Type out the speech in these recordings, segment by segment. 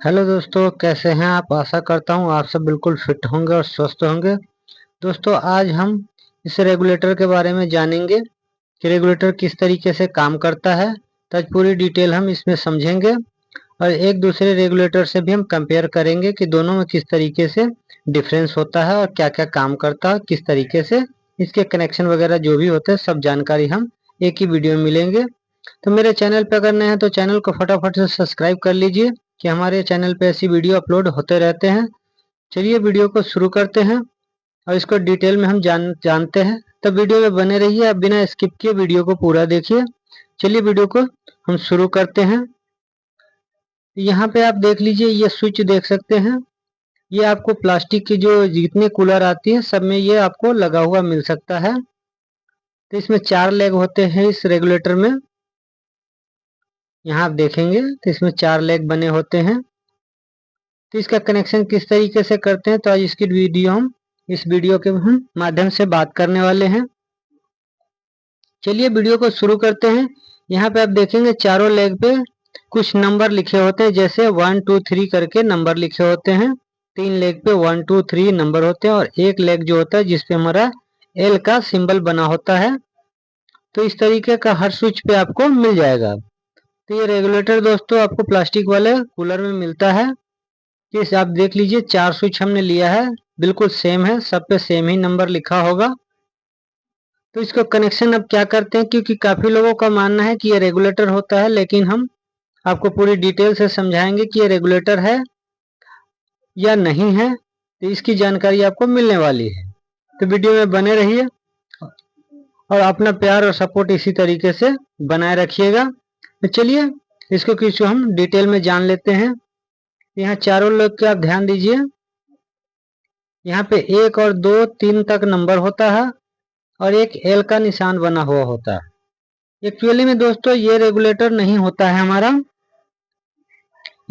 Hello दोस्तों, कैसे हैं आप। आशा करता हूं आप सब बिल्कुल फिट होंगे और स्वस्थ होंगे। दोस्तों, आज हम इस रेगुलेटर के बारे में जानेंगे कि रेगुलेटर किस तरीके से काम करता है। तो आज पूरी डिटेल हम इसमें समझेंगे और एक दूसरे रेगुलेटर से भी हम कंपेयर करेंगे कि दोनों में किस तरीके से डिफरेंस होता है और क्या क्या काम करता है, किस तरीके से इसके कनेक्शन वगैरह जो भी होते हैं सब जानकारी हम एक ही वीडियो में मिलेंगे। तो मेरे चैनल पे अगर नए हैं तो चैनल को फटाफट से सब्सक्राइब कर लीजिए कि हमारे चैनल पे ऐसी वीडियो अपलोड होते रहते हैं। चलिए वीडियो को शुरू करते हैं और इसको डिटेल में हम जानते हैं। तो वीडियो में बने रहिए, आप बिना स्किप किए वीडियो को पूरा देखिए। चलिए वीडियो को हम शुरू करते हैं। यहाँ पे आप देख लीजिए, ये स्विच देख सकते हैं। ये आपको प्लास्टिक की जो जितने कूलर आती है सब में ये आपको लगा हुआ मिल सकता है। तो इसमें 4 लेग होते हैं इस रेगुलेटर में। यहाँ आप देखेंगे तो इसमें 4 लेग बने होते हैं। तो इसका कनेक्शन किस तरीके से करते हैं तो आज इसकी वीडियो हम इस वीडियो के माध्यम से बात करने वाले हैं। चलिए वीडियो को शुरू करते हैं। यहाँ पे आप देखेंगे चारों लेग पे कुछ नंबर लिखे होते हैं, जैसे 1 2 3 करके नंबर लिखे होते हैं। 3 लेग पे 1 2 3 नंबर होते हैं और एक लेग जो होता है जिसपे हमारा एल का सिंबल बना होता है। तो इस तरीके का हर स्विच पे आपको मिल जाएगा। तो ये रेगुलेटर दोस्तों आपको प्लास्टिक वाले कूलर में मिलता है। इस आप देख लीजिए 4 स्विच हमने लिया है, बिल्कुल सेम है, सब पे सेम ही नंबर लिखा होगा। तो इसको कनेक्शन अब क्या करते हैं, क्योंकि काफी लोगों का मानना है कि ये रेगुलेटर होता है, लेकिन हम आपको पूरी डिटेल से समझाएंगे कि ये रेगुलेटर है या नहीं है। तो इसकी जानकारी आपको मिलने वाली है। तो वीडियो में बने रहिए और अपना प्यार और सपोर्ट इसी तरीके से बनाए रखिएगा। तो चलिए इसको कुछ हम डिटेल में जान लेते हैं। यहाँ चारों लोग के आप ध्यान दीजिए, यहाँ पे 1 और 2 3 तक नंबर होता है और एक एल का निशान बना हुआ होता है। एक्चुअली में दोस्तों ये रेगुलेटर नहीं होता है हमारा,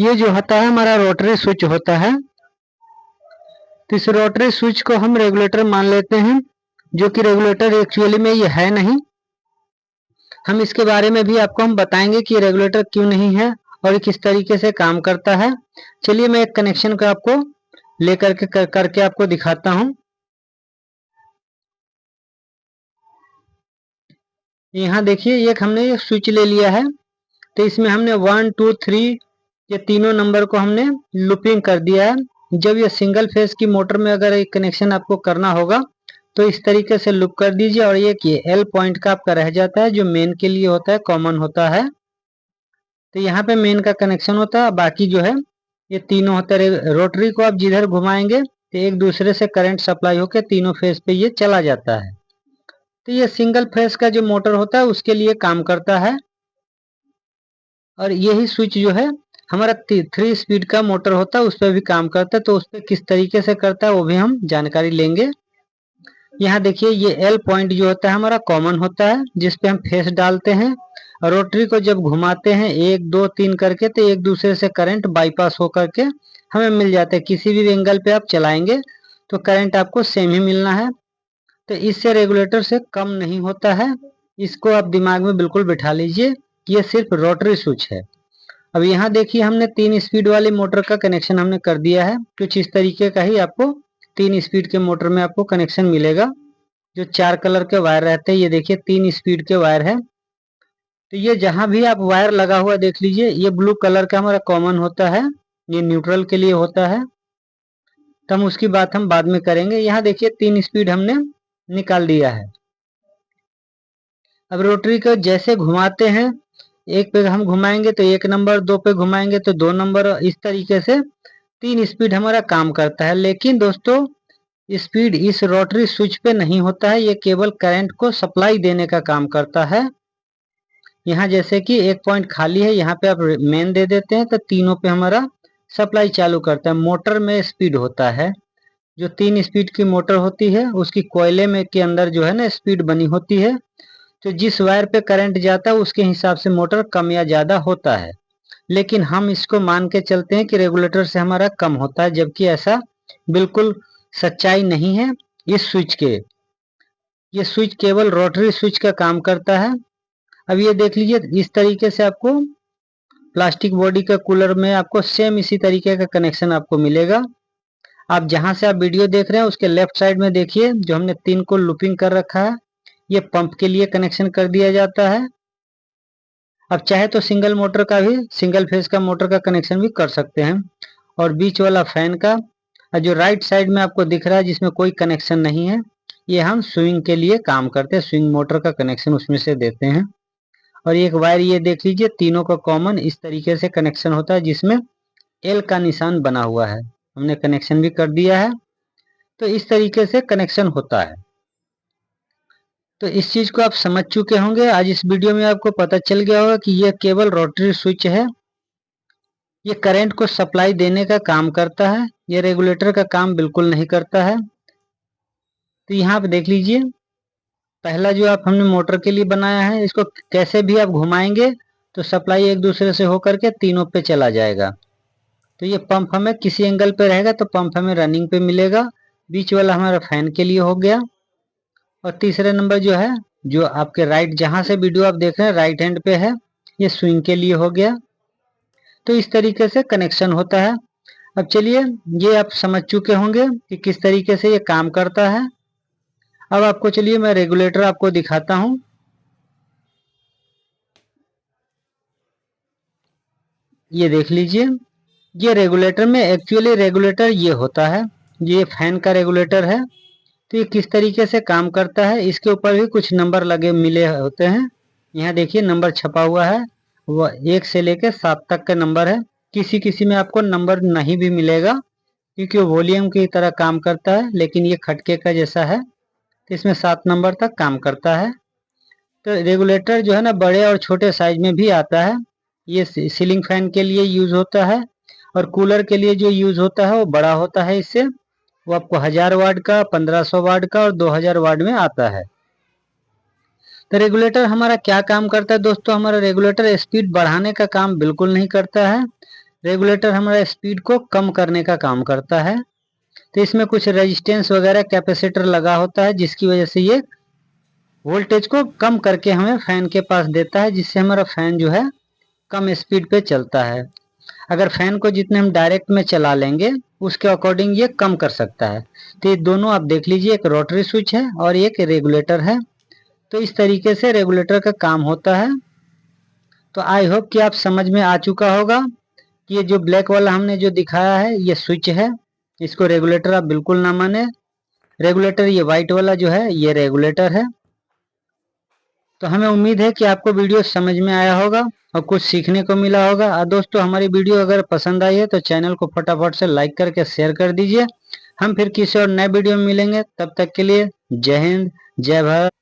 ये जो होता है हमारा रोटरी स्विच होता है। तो इस रोटरी स्विच को हम रेगुलेटर मान लेते हैं, जो कि रेगुलेटर एक्चुअली में ये है नहीं। हम इसके बारे में भी आपको हम बताएंगे कि रेगुलेटर क्यों नहीं है और किस तरीके से काम करता है। चलिए मैं एक कनेक्शन को आपको लेकर के करके आपको दिखाता हूं। यहाँ देखिए एक हमने ये स्विच ले लिया है। तो इसमें हमने 1 2 3 ये तीनों नंबर को हमने लूपिंग कर दिया है। जब ये सिंगल फेज की मोटर में अगर एक कनेक्शन आपको करना होगा तो इस तरीके से लूप कर दीजिए और ये एल पॉइंट का आपका रह जाता है, जो मेन के लिए होता है, कॉमन होता है। तो यहाँ पे मेन का कनेक्शन होता है, बाकी जो है ये तीनों होते हैं। रोटरी को आप जिधर घुमाएंगे तो एक दूसरे से करंट सप्लाई होकर तीनों फेज पे ये चला जाता है। तो ये सिंगल फेज का जो मोटर होता है उसके लिए काम करता है। और यही स्विच जो है हमारा 3 स्पीड का मोटर होता है उस पर भी काम करता है। तो उस पर किस तरीके से करता है वो भी हम जानकारी लेंगे। यहाँ देखिए ये एल पॉइंट जो होता है हमारा कॉमन होता है, जिसपे हम फेस डालते हैं। और रोटरी को जब घुमाते हैं 1 2 3 करके तो एक दूसरे से करंट बाईपास हो करके हमें मिल जाता है। किसी भी एंगल पे आप चलाएंगे तो करंट आपको सेम ही मिलना है। तो इससे रेगुलेटर से कम नहीं होता है। इसको आप दिमाग में बिल्कुल बिठा लीजिए, ये सिर्फ रोटरी स्विच है। अब यहाँ देखिए हमने 3 स्पीड वाली मोटर का कनेक्शन हमने कर दिया है। कुछ इस तरीके का ही आपको 3 स्पीड के मोटर में आपको कनेक्शन मिलेगा। जो 4 कलर के वायर रहते हैं, ये देखिए 3 स्पीड के वायर है। तो ये जहां भी आप वायर लगा हुआ देख लीजिए, ये ब्लू कलर का हमारा कॉमन होता है, ये न्यूट्रल के लिए होता है। तो हम उसकी बात हम बाद में करेंगे। यहाँ देखिए 3 स्पीड हमने निकाल दिया है। अब रोटरी को जैसे घुमाते हैं, एक पे हम घुमाएंगे तो 1 नंबर, 2 पे घुमाएंगे तो 2 नंबर, इस तरीके से 3 स्पीड हमारा काम करता है। लेकिन दोस्तों स्पीड इस रोटरी स्विच पे नहीं होता है, ये केवल करंट को सप्लाई देने का काम करता है। यहाँ जैसे कि एक पॉइंट खाली है, यहाँ पे आप मेन दे देते हैं तो तीनों पे हमारा सप्लाई चालू करता है। मोटर में स्पीड होता है, जो 3 स्पीड की मोटर होती है उसकी कोयले में के अंदर जो है ना स्पीड बनी होती है। तो जिस वायर पे करंट जाता है उसके हिसाब से मोटर कम या ज्यादा होता है। लेकिन हम इसको मान के चलते हैं कि रेगुलेटर से हमारा कम होता है, जबकि ऐसा बिल्कुल सच्चाई नहीं है। इस स्विच के ये स्विच केवल रोटरी स्विच का काम करता है। अब ये देख लीजिए इस तरीके से आपको प्लास्टिक बॉडी का कूलर में आपको सेम इसी तरीके का कनेक्शन आपको मिलेगा। आप जहां से आप वीडियो देख रहे हैं उसके लेफ्ट साइड में देखिए जो हमने 3 को लूपिंग कर रखा है, ये पंप के लिए कनेक्शन कर दिया जाता है। अब चाहे तो सिंगल मोटर का भी, सिंगल फेज का मोटर का कनेक्शन भी कर सकते हैं। और बीच वाला फैन का, जो राइट साइड में आपको दिख रहा है जिसमें कोई कनेक्शन नहीं है, ये हम स्विंग के लिए काम करते हैं, स्विंग मोटर का कनेक्शन उसमें से देते हैं। और एक वायर ये देख लीजिए, तीनों का कॉमन इस तरीके से कनेक्शन होता है जिसमें एल का निशान बना हुआ है, हमने कनेक्शन भी कर दिया है। तो इस तरीके से कनेक्शन होता है। तो इस चीज को आप समझ चुके होंगे। आज इस वीडियो में आपको पता चल गया होगा कि यह केवल रोटरी स्विच है, ये करंट को सप्लाई देने का काम करता है, ये रेगुलेटर का काम बिल्कुल नहीं करता है। तो यहाँ पे देख लीजिए, पहला जो आप हमने मोटर के लिए बनाया है, इसको कैसे भी आप घुमाएंगे तो सप्लाई एक दूसरे से होकर के तीनों पे चला जाएगा। तो ये पंप हमें किसी एंगल पे रहेगा तो पंप हमें रनिंग पे मिलेगा। बीच वाला हमारा फैन के लिए हो गया। और तीसरे नंबर जो है, जो आपके राइट, जहां से वीडियो आप देख रहे हैं राइट हैंड पे है, ये स्विंग के लिए हो गया। तो इस तरीके से कनेक्शन होता है। अब चलिए, ये आप समझ चुके होंगे कि किस तरीके से ये काम करता है। अब आपको चलिए मैं रेगुलेटर आपको दिखाता हूं। ये देख लीजिए, ये रेगुलेटर में एक्चुअली रेगुलेटर ये होता है, ये फैन का रेगुलेटर है। तो ये किस तरीके से काम करता है, इसके ऊपर भी कुछ नंबर लगे मिले होते हैं। यहाँ देखिए नंबर छपा हुआ है, वह 1 से लेकर 7 तक का नंबर है। किसी किसी में आपको नंबर नहीं भी मिलेगा क्योंकि वो वॉल्यूम की तरह काम करता है, लेकिन ये खटके का जैसा है, तो इसमें 7 नंबर तक काम करता है। तो रेगुलेटर जो है ना, बड़े और छोटे साइज में भी आता है। ये सीलिंग फैन के लिए यूज होता है, और कूलर के लिए जो यूज होता है वो बड़ा होता है इससे। वो आपको 1000 वाट का, 1500 वाट का और 2000 वाट में आता है। तो रेगुलेटर हमारा क्या काम करता है दोस्तों, हमारा रेगुलेटर स्पीड बढ़ाने का काम बिल्कुल नहीं करता है। रेगुलेटर हमारा स्पीड को कम करने का काम करता है। तो इसमें कुछ रेजिस्टेंस वगैरह कैपेसिटर लगा होता है, जिसकी वजह से ये वोल्टेज को कम करके हमें फैन के पास देता है, जिससे हमारा फैन जो है कम स्पीड पे चलता है। अगर फैन को जितने हम डायरेक्ट में चला लेंगे उसके अकॉर्डिंग ये कम कर सकता है। तो ये दोनों आप देख लीजिए, एक रोटरी स्विच है और एक रेगुलेटर है। तो इस तरीके से रेगुलेटर का काम होता है। तो आई होप कि आप समझ में आ चुका होगा कि ये जो ब्लैक वाला हमने जो दिखाया है ये स्विच है, इसको रेगुलेटर आप बिल्कुल ना माने। रेगुलेटर ये व्हाइट वाला जो है ये रेगुलेटर है। तो हमें उम्मीद है कि आपको वीडियो समझ में आया होगा और कुछ सीखने को मिला होगा। और दोस्तों, हमारी वीडियो अगर पसंद आई है तो चैनल को फटाफट से लाइक करके शेयर कर दीजिए। हम फिर किसी और नए वीडियो में मिलेंगे, तब तक के लिए जय हिंद, जय भारत।